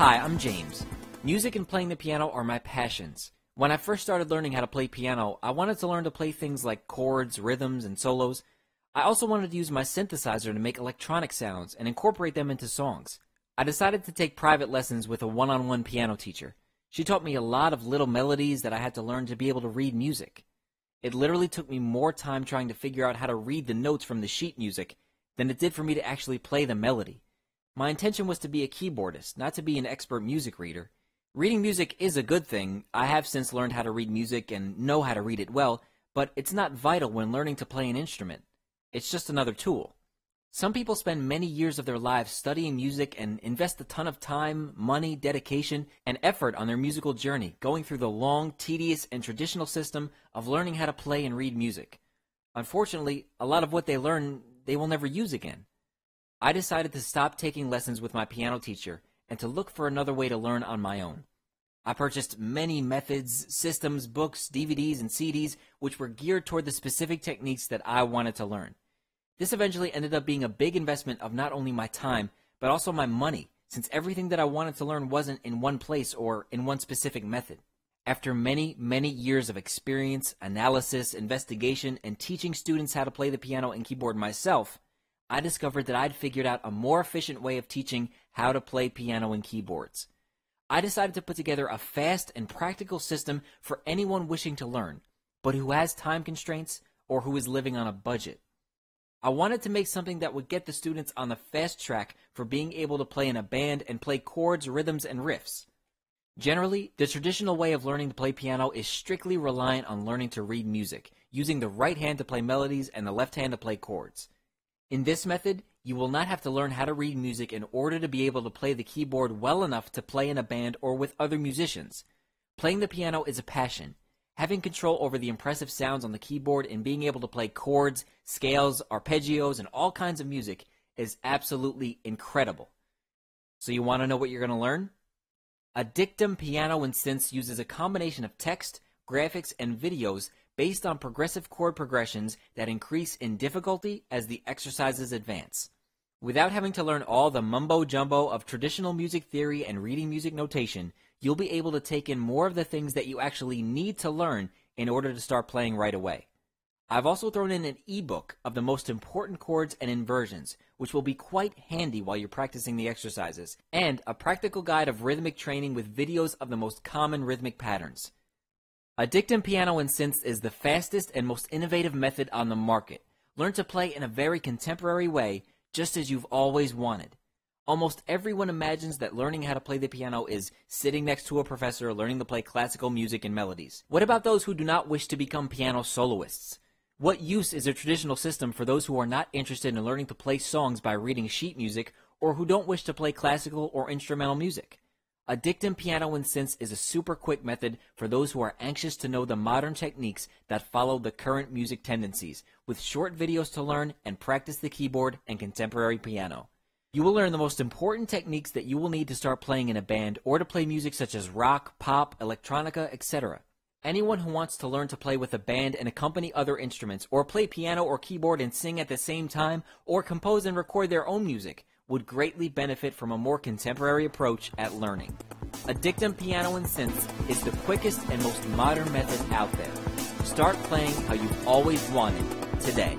Hi, I'm James. Music and playing the piano are my passions. When I first started learning how to play piano, I wanted to learn to play things like chords, rhythms, and solos. I also wanted to use my synthesizer to make electronic sounds and incorporate them into songs. I decided to take private lessons with a one-on-one piano teacher. She taught me a lot of little melodies that I had to learn to be able to read music. It literally took me more time trying to figure out how to read the notes from the sheet music than it did for me to actually play the melody. My intention was to be a keyboardist, not to be an expert music reader. Reading music is a good thing. I have since learned how to read music and know how to read it well, but it's not vital when learning to play an instrument. It's just another tool. Some people spend many years of their lives studying music and invest a ton of time, money, dedication, and effort on their musical journey, going through the long, tedious, and traditional system of learning how to play and read music. Unfortunately, a lot of what they learn, they will never use again. I decided to stop taking lessons with my piano teacher and to look for another way to learn on my own. I purchased many methods, systems, books, DVDs, and CDs which were geared toward the specific techniques that I wanted to learn. This eventually ended up being a big investment of not only my time, but also my money, since everything that I wanted to learn wasn't in one place or in one specific method. After many, many years of experience, analysis, investigation, and teaching students how to play the piano and keyboard myself, I discovered that I'd figured out a more efficient way of teaching how to play piano and keyboards. I decided to put together a fast and practical system for anyone wishing to learn, but who has time constraints or who is living on a budget. I wanted to make something that would get the students on the fast track for being able to play in a band and play chords, rhythms, and riffs. Generally, the traditional way of learning to play piano is strictly reliant on learning to read music, using the right hand to play melodies and the left hand to play chords. In this method, you will not have to learn how to read music in order to be able to play the keyboard well enough to play in a band or with other musicians. Playing the piano is a passion. Having control over the impressive sounds on the keyboard and being able to play chords, scales, arpeggios, and all kinds of music is absolutely incredible. So you want to know what you're going to learn? A Dictum Piano and Synths uses a combination of text, graphics, and videos based on progressive chord progressions that increase in difficulty as the exercises advance. Without having to learn all the mumbo-jumbo of traditional music theory and reading music notation, you'll be able to take in more of the things that you actually need to learn in order to start playing right away. I've also thrown in an ebook of the most important chords and inversions, which will be quite handy while you're practicing the exercises, and a practical guide of rhythmic training with videos of the most common rhythmic patterns. A Dictum Piano and Synths is the fastest and most innovative method on the market. Learn to play in a very contemporary way, just as you've always wanted. Almost everyone imagines that learning how to play the piano is sitting next to a professor learning to play classical music and melodies. What about those who do not wish to become piano soloists? What use is a traditional system for those who are not interested in learning to play songs by reading sheet music or who don't wish to play classical or instrumental music? A Dictum Piano and Synths is a super quick method for those who are anxious to know the modern techniques that follow the current music tendencies, with short videos to learn and practice the keyboard and contemporary piano. You will learn the most important techniques that you will need to start playing in a band or to play music such as rock, pop, electronica, etc. Anyone who wants to learn to play with a band and accompany other instruments, or play piano or keyboard and sing at the same time, or compose and record their own music, would greatly benefit from a more contemporary approach at learning. A Dictum Piano and Synths is the quickest and most modern method out there. Start playing how you've always wanted today.